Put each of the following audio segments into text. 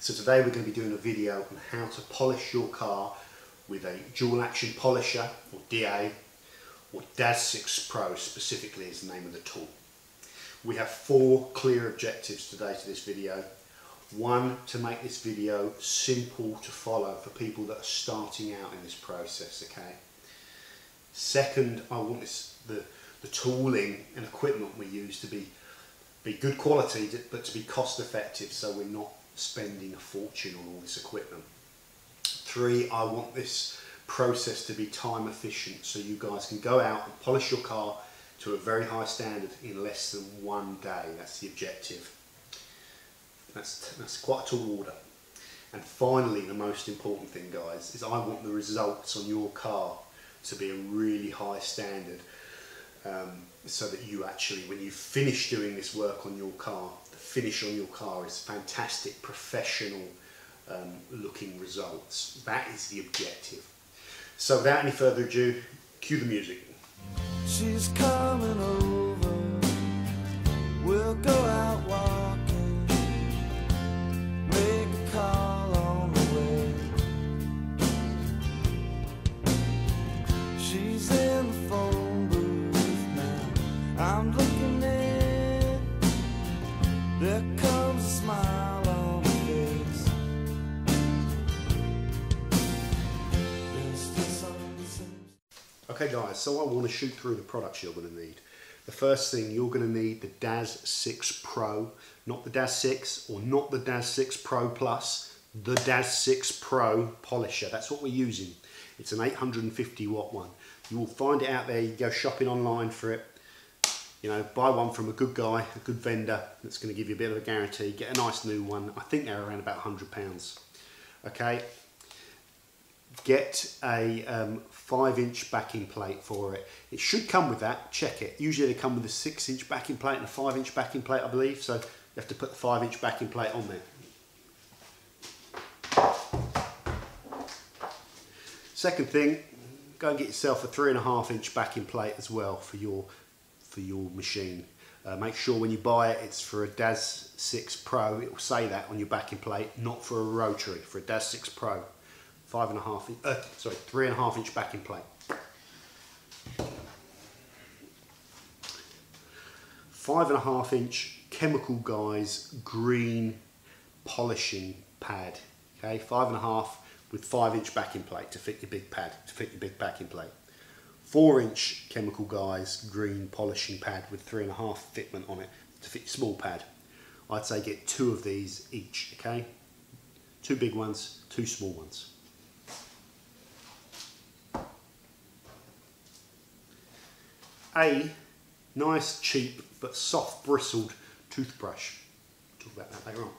So today we're going to be doing a video on how to polish your car with a dual action polisher, or DA, or DAS6 Pro specifically is the name of the tool. We have 4 clear objectives today to this video. 1, to make this video simple to follow for people that are starting out in this process, okay? 2nd, I want the tooling and equipment we use to be good quality, but to be cost effective, so we're not spending a fortune on all this equipment. 3, I want this process to be time efficient, so you guys can go out and polish your car to a very high standard in less than 1 day. That's the objective. That's quite a tall order. And finally, the most important thing, guys, is I want the results on your car to be a really high standard, so that you actually, when you finish doing this work on your car, the finish on your car is fantastic, professional looking results. That is the objective. So without any further ado, cue the music. She's coming over, we'll go out walking, make a call on the way. She's in the phone booth now, I'm looking in, there comes a smile on her face. Okay guys, so I want to shoot through the products you're going to need. The first thing, you're going to need the DAS6 Pro, not the DAS6 or not the DAS6 Pro Plus, the DAS6 Pro polisher. That's what we're using. It's an 850 watt one. You will find it out there. You go shopping online for it. You know, buy one from a good guy, a good vendor that's going to give you a bit of a guarantee. Get a nice new one. I think they're around about £100. Okay. Get a 5-inch backing plate for it. It should come with that, check it. Usually they come with a 6-inch backing plate and a 5-inch backing plate, I believe, so you have to put the 5-inch backing plate on there. Second thing, go and get yourself a 3.5-inch backing plate as well for your machine. Make sure when you buy it, it's for a DAS6 Pro. It will say that on your backing plate, not for a rotary, for a DAS6 Pro. 3.5-inch backing plate. 5.5-inch Chemical Guys green polishing pad. Okay, 5.5 with 5-inch backing plate to fit your big pad, to fit your big backing plate. 4-inch Chemical Guys green polishing pad with 3.5 fitment on it to fit your small pad. I'd say get 2 of these each. Okay, 2 big ones, 2 small ones. A nice, cheap, but soft bristled toothbrush. We'll talk about that later on.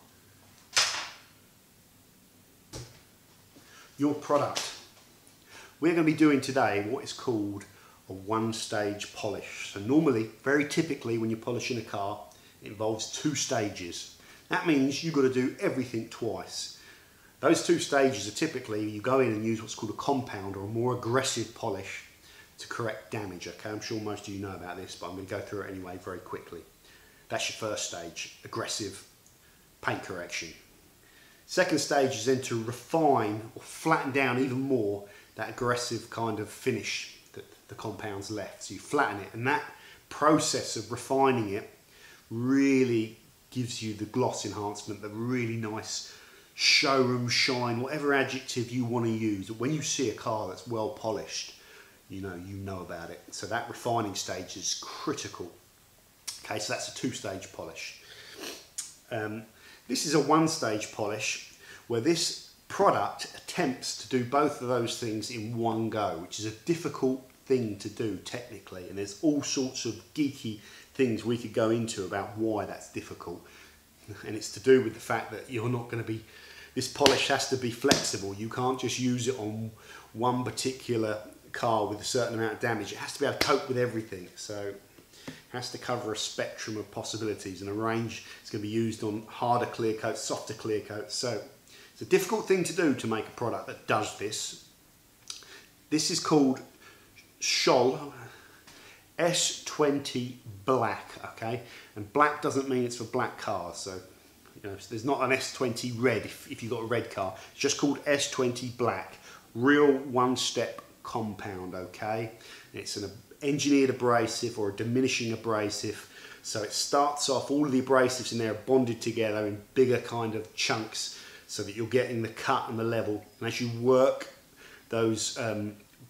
Your product. We're going to be doing today what is called a 1-stage polish. So normally, very typically, when you're polishing a car, it involves 2 stages. That means you've got to do everything twice. Those 2 stages are typically, you go in and use what's called a compound or a more aggressive polish to correct damage. Okay, I'm sure most of you know about this, but I'm going to go through it anyway very quickly. That's your first stage, aggressive paint correction. Second stage is then to refine or flatten down even more that aggressive kind of finish that the compound's left. So you flatten it, and that process of refining it really gives you the gloss enhancement, the really nice showroom shine, whatever adjective you want to use. When you see a car that's well polished, you know about it. So that refining stage is critical. Okay, so that's a 2-stage polish. This is a 1-stage polish where this product attempts to do both of those things in one go, which is a difficult thing to do technically, and there's all sorts of geeky things we could go into about why that's difficult. And it's to do with the fact that you're not going to be, this polish has to be flexible. You can't just use it on one particular car with a certain amount of damage. It has to be able to cope with everything, so it has to cover a spectrum of possibilities and a range. It's going to be used on harder clear coats, softer clear coats, so it's a difficult thing to do to make a product that does this. This is called Scholl S20 Black, okay, and black doesn't mean it's for black cars, so You know, so there's not an S20 red if you've got a red car. It's just called S20 black. Real one-step compound, okay? It's an engineered abrasive or a diminishing abrasive. So it starts off, all of the abrasives in there are bonded together in bigger kind of chunks so that you're getting the cut and the level. And as you work those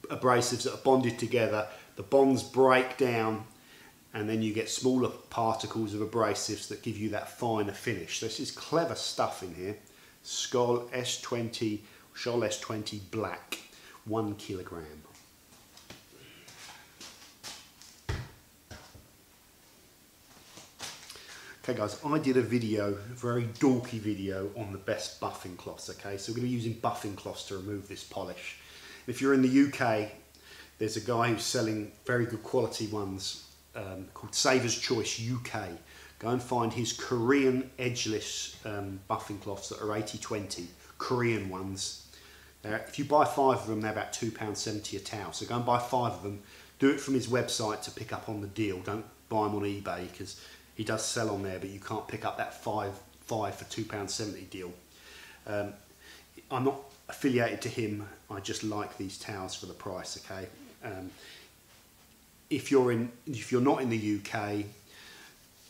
abrasives that are bonded together, the bonds break down and then you get smaller particles of abrasives that give you that finer finish. So this is clever stuff in here. Scholl S20 black, 1 kilogram. Okay guys, I did a video, a very dorky video on the best buffing cloths, okay? So we're going to be using buffing cloths to remove this polish. If you're in the UK, there's a guy who's selling very good quality ones called Saver's Choice UK. Go and find his Korean edgeless buffing cloths that are 80/20, Korean ones. If you buy 5 of them, they're about £2.70 a towel. So go and buy 5 of them. Do it from his website to pick up on the deal. Don't buy them on eBay because he does sell on there, but you can't pick up that 5 for £2.70 deal. I'm not affiliated to him. I just like these towels for the price. Okay. If you're not in the UK,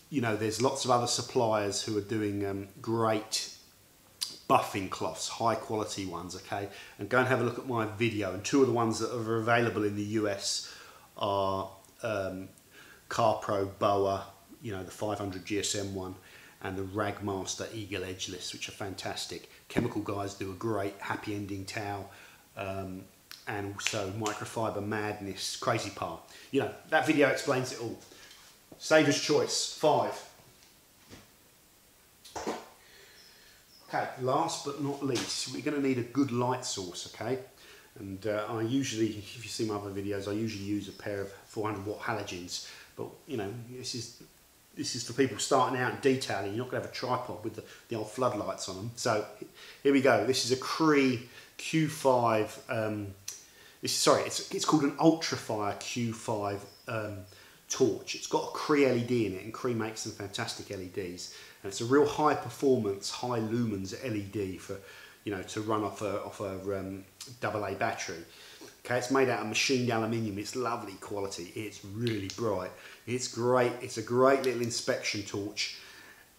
you know there's lots of other suppliers who are doing great buffing cloths, high quality ones. Okay, and go and have a look at my video. And 2 of the ones that are available in the US are CarPro Boa, you know, the 500 GSM one, and the Ragmaster Eagle Edgeless, which are fantastic. Chemical Guys do a great happy ending towel, and also Microfiber Madness, Crazy Part. You know, that video explains it all. Saver's Choice, 5. Okay, last but not least, we're going to need a good light source, okay? And I usually, if you see my other videos, I usually use a pair of 400 watt halogens. But, you know, this is for people starting out in detailing. You're not going to have a tripod with the old floodlights on them. So here we go. This is a CREE Q5. It's called an Ultrafire Q5 torch. It's got a CREE LED in it, and CREE makes some fantastic LEDs. And it's a real high performance, high lumens LED for, you know, to run off a AA battery. Okay, it's made out of machined aluminium. It's lovely quality. It's really bright. It's great. It's a great little inspection torch.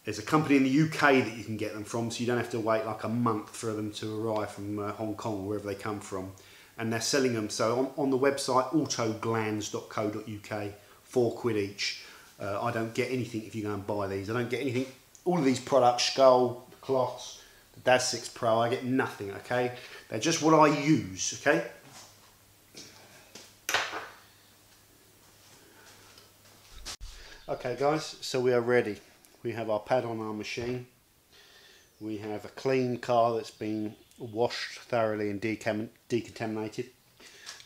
There's a company in the UK that you can get them from, so you don't have to wait like a month for them to arrive from Hong Kong or wherever they come from. And they're selling them. So on the website autoglands.co.uk, £4 each. I don't get anything if you go and buy these. I don't get anything. All of these products, Scholl, the cloths, the DAS6 Pro, I get nothing. Okay, they're just what I use. Okay. Okay guys, so we are ready. We have our pad on our machine. We have a clean car that's been washed thoroughly and decontaminated.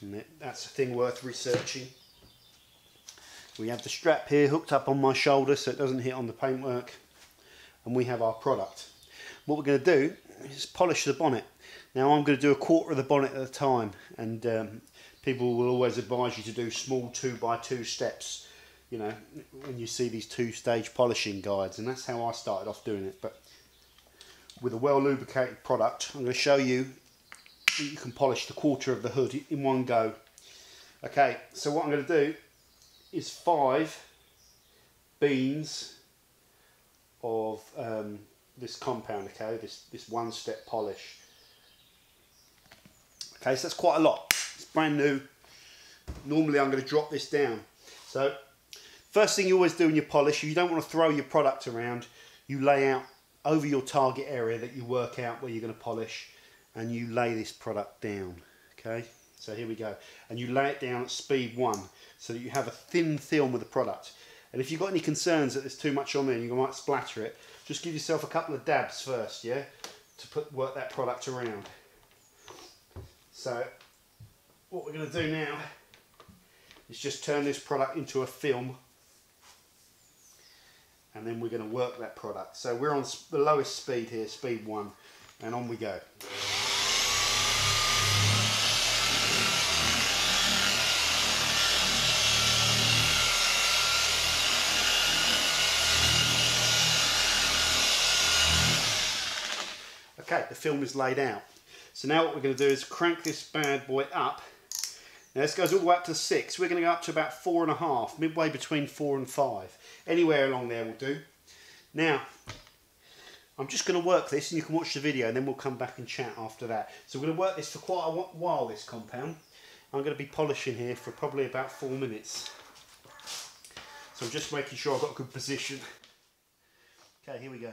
And that's a thing worth researching. We have the strap here hooked up on my shoulder so it doesn't hit on the paintwork. And we have our product. What we're going to do is polish the bonnet. Now I'm going to do 1/4 of the bonnet at a time, and people will always advise you to do small 2x2 steps. You know, when you see these 2-stage polishing guides, and that's how I started off doing it. But with a well lubricated product, I'm going to show you that you can polish the 1/4 of the hood in one go. Okay, so what I'm going to do is 5 beans of this compound, okay, this 1-step polish. Okay, so that's quite a lot. It's brand new. Normally I'm going to drop this down. So first thing you always do in your polish, if you don't want to throw your product around, you lay out over your target area that you work out where you're going to polish, and you lay this product down. Okay, so here we go. And you lay it down at speed 1 so that you have a thin film of the product. And if you've got any concerns that there's too much on there and you might splatter it, just give yourself a couple of dabs first, yeah, to work that product around. So what we're going to do now is just turn this product into a film, and then we're going to work that product. So we're on the lowest speed here, speed 1, and on we go. Okay, the film is laid out. So now what we're going to do is crank this bad boy up. Now this goes all the way up to 6. We're going to go up to about 4.5, midway between 4 and 5. Anywhere along there will do. Now, I'm just going to work this, and you can watch the video, and then we'll come back and chat after that. So we're going to work this for quite a while, this compound. I'm going to be polishing here for probably about 4 minutes. So I'm just making sure I've got a good position. Okay, here we go.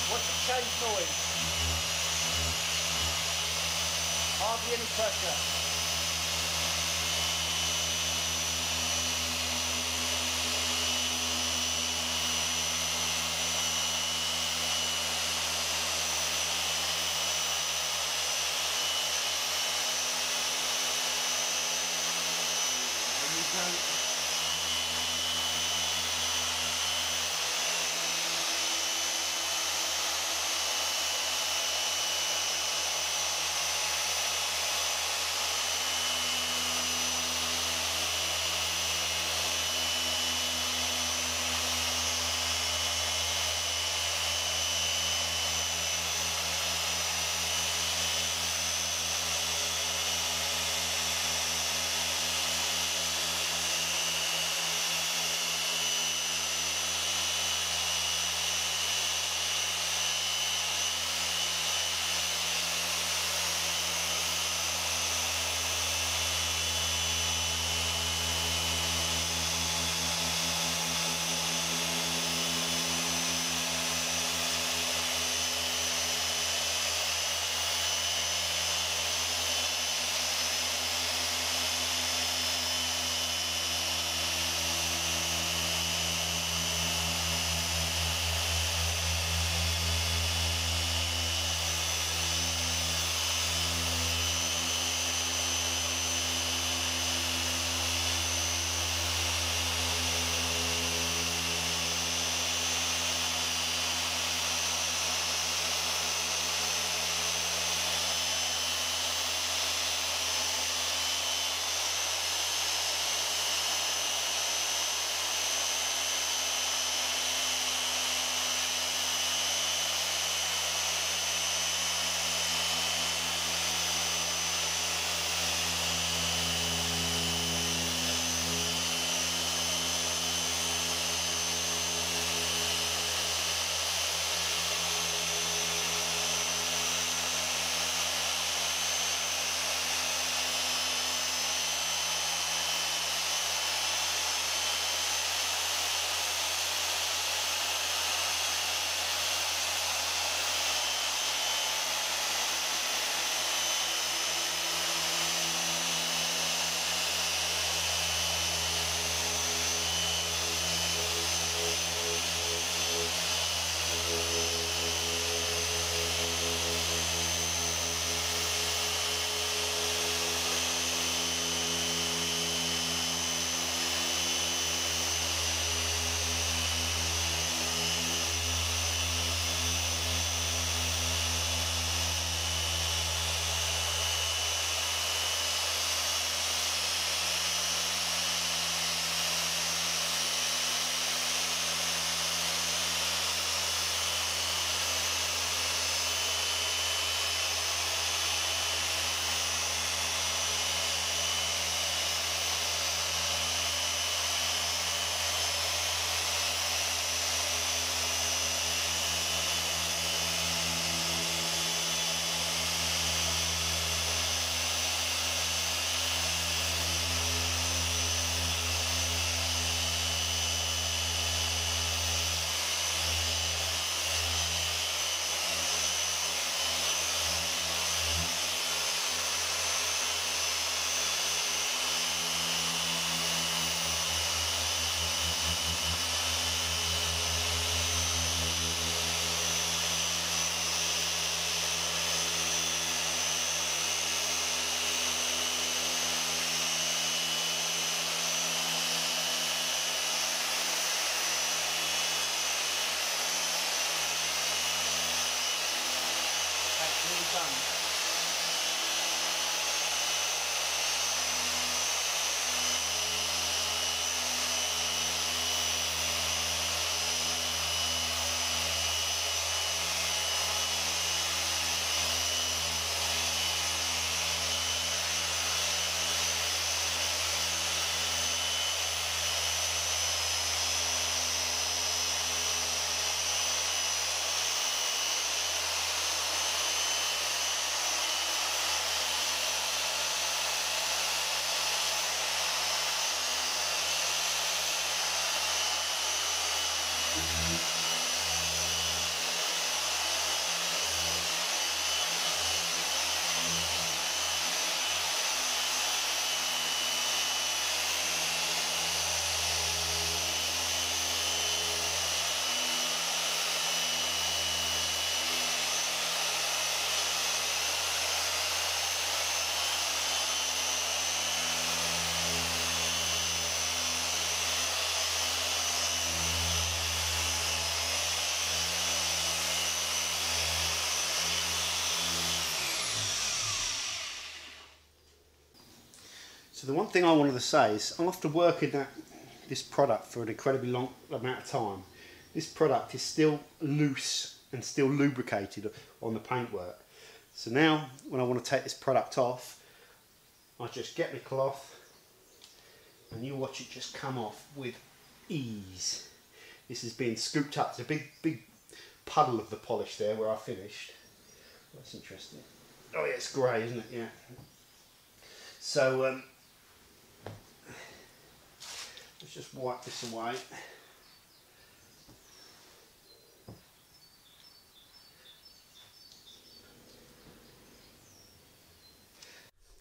What's the change noise? Hardly any pressure. There you go. done. So the one thing I wanted to say is, after working this product for an incredibly long amount of time, this product is still loose and still lubricated on the paintwork. So now when I want to take this product off, I just get my cloth and you watch it just come off with ease. This is being scooped up. There's a big puddle of the polish there where I finished. That's interesting. Oh yeah, it's grey, isn't it? Yeah. So let's just wipe this away.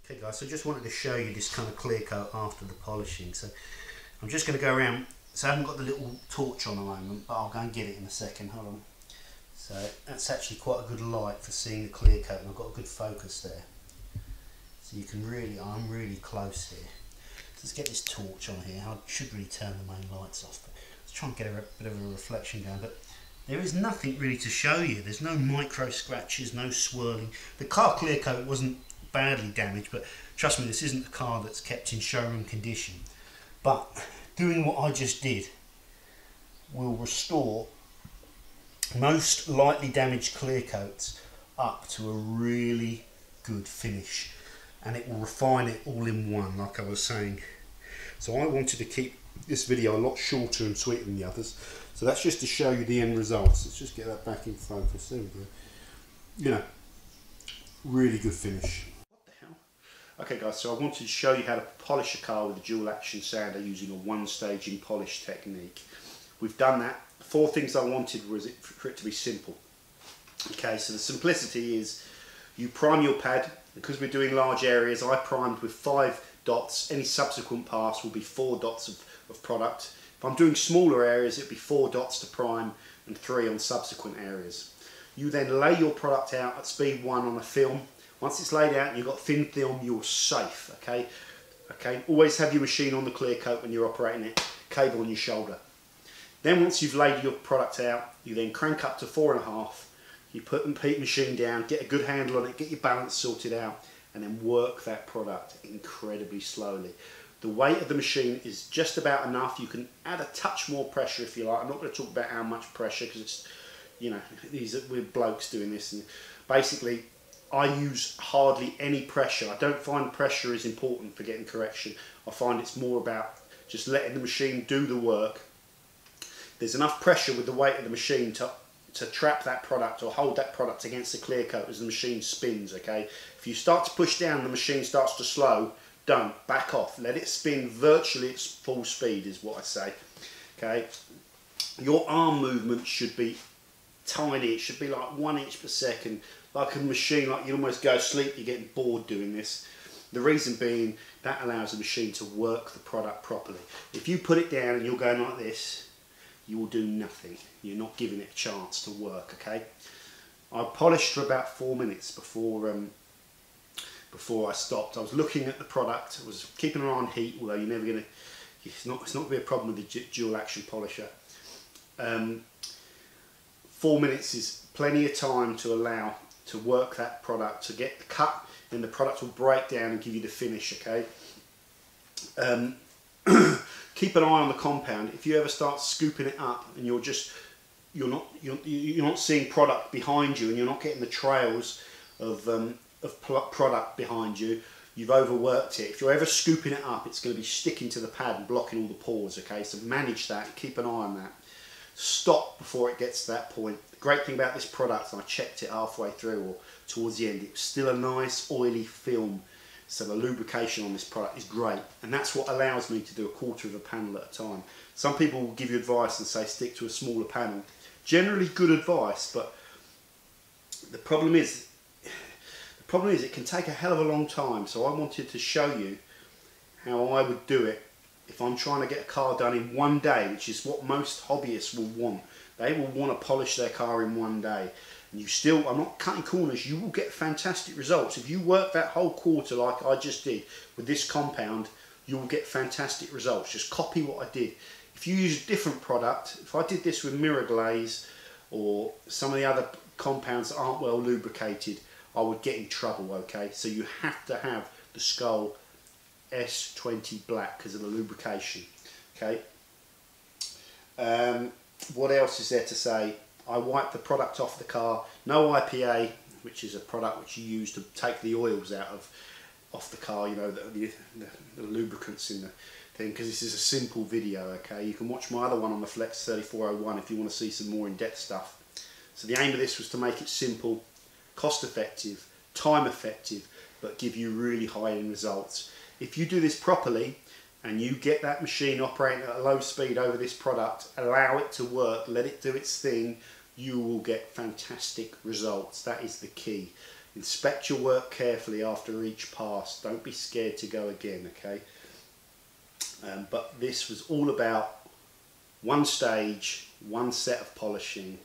Okay guys, so I just wanted to show you this kind of clear coat after the polishing. So I'm just going to go around, so I haven't got the little torch on at the moment, but I'll go and get it in a second, hold on. So that's actually quite a good light for seeing the clear coat, and I've got a good focus there. So you can really, I'm really close here. Let's get this torch on here. I should really turn the main lights off, but let's try and get a bit of a reflection going. But there is nothing really to show you. There's no micro scratches, no swirling. The car clear coat wasn't badly damaged, but trust me, this isn't a car that's kept in showroom condition. But doing what I just did will restore most lightly damaged clear coats up to a really good finish, and it will refine it all in one, like I was saying. So I wanted to keep this video a lot shorter and sweeter than the others, so that's just to show you the end results. Let's just get that back in focus. There we go. You know, really good finish. What the hell? Okay guys, so I wanted to show you how to polish a car with a dual action sander using a one-staging polish technique. We've done that. 4 things I wanted was for it to be simple. Okay, so the simplicity is you prime your pad. Because we're doing large areas, I primed with 5 dots. Any subsequent pass will be 4 dots of product. If I'm doing smaller areas, it'll be 4 dots to prime and 3 on subsequent areas. You then lay your product out at speed 1 on a film. Once it's laid out and you've got thin film, you're safe, okay? Okay, always have your machine on the clear coat when you're operating it, cable on your shoulder. Then once you've laid your product out, you then crank up to 4.5. You put the machine down, get a good handle on it, get your balance sorted out, and then work that product incredibly slowly. The weight of the machine is just about enough. You can add a touch more pressure if you like. I'm not going to talk about how much pressure because it's, you know, we're blokes doing this. And basically, I use hardly any pressure. I don't find pressure is important for getting correction. I find it's more about just letting the machine do the work. There's enough pressure with the weight of the machine to trap that product or hold that product against the clear coat as the machine spins, okay? If you start to push down, the machine starts to slow, don't, back off. Let it spin virtually at full speed is what I say, okay? Your arm movement should be tiny. It should be like 1 inch per second, like a machine, like you almost go to sleep, you're getting bored doing this. The reason being, that allows the machine to work the product properly. If you put it down and you're going like this, you will do nothing. You're not giving it a chance to work, okay? I polished for about 4 minutes before I stopped. I was looking at the product. I was keeping an eye on heat, although you're never going to, it's not going to be a problem with the dual action polisher. 4 minutes is plenty of time to allow to work that product, to get the cut, and the product will break down and give you the finish, okay? Keep an eye on the compound. If you ever start scooping it up and you're not seeing product behind you and you're not getting the trails of product behind you, you've overworked it. If you're ever scooping it up, it's going to be sticking to the pad and blocking all the pores, okay? So manage that, keep an eye on that. Stop before it gets to that point. The great thing about this product, and I checked it halfway through or towards the end, it's still a nice oily film. So the lubrication on this product is great. And that's what allows me to do a quarter of a panel at a time. Some people will give you advice and say stick to a smaller panel. Generally good advice, but the problem is it can take a hell of a long time. So I wanted to show you how I would do it if I'm trying to get a car done in one day, which is what most hobbyists will want. They will want to polish their car in one day. And I'm not cutting corners, you will get fantastic results. If you work that whole quarter like I just did with this compound, you will get fantastic results. Just copy what I did. If you use a different product, if I did this with mirror glaze or some of the other compounds that aren't well lubricated, I would get in trouble, okay? So you have to have the Skull S20 black because of the lubrication, okay? What else is there to say? I wiped the product off the car. No IPA, which is a product which you use to take the oils off the car, you know, the lubricants in the thing, because this is a simple video, okay? You can watch my other one on the Flex 3401 if you want to see some more in-depth stuff. So the aim of this was to make it simple, cost effective, time effective, but give you really high-end results. If you do this properly and you get that machine operating at a low speed over this product, allow it to work, let it do its thing, you will get fantastic results. That is the key. Inspect your work carefully after each pass. Don't be scared to go again, okay? But this was all about one stage, one set of polishing,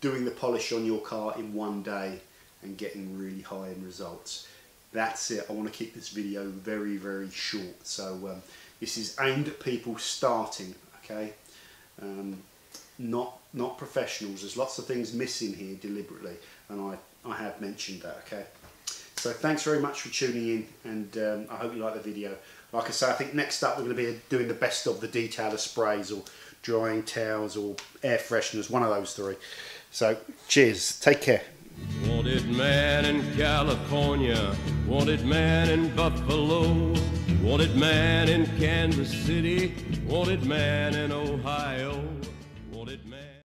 doing the polish on your car in one day and getting really high-end results. That's it. I want to keep this video very, very short. So this is aimed at people starting, okay? Not professionals. There's lots of things missing here deliberately, and I have mentioned that, okay? So thanks very much for tuning in, and I hope you like the video. Like I say, I think next up we're going to be doing the best of the detailer sprays or drying towels or air fresheners, one of those three. So cheers, take care. Wanted man in California, wanted man in Buffalo, wanted man in Kansas City, wanted man in Ohio.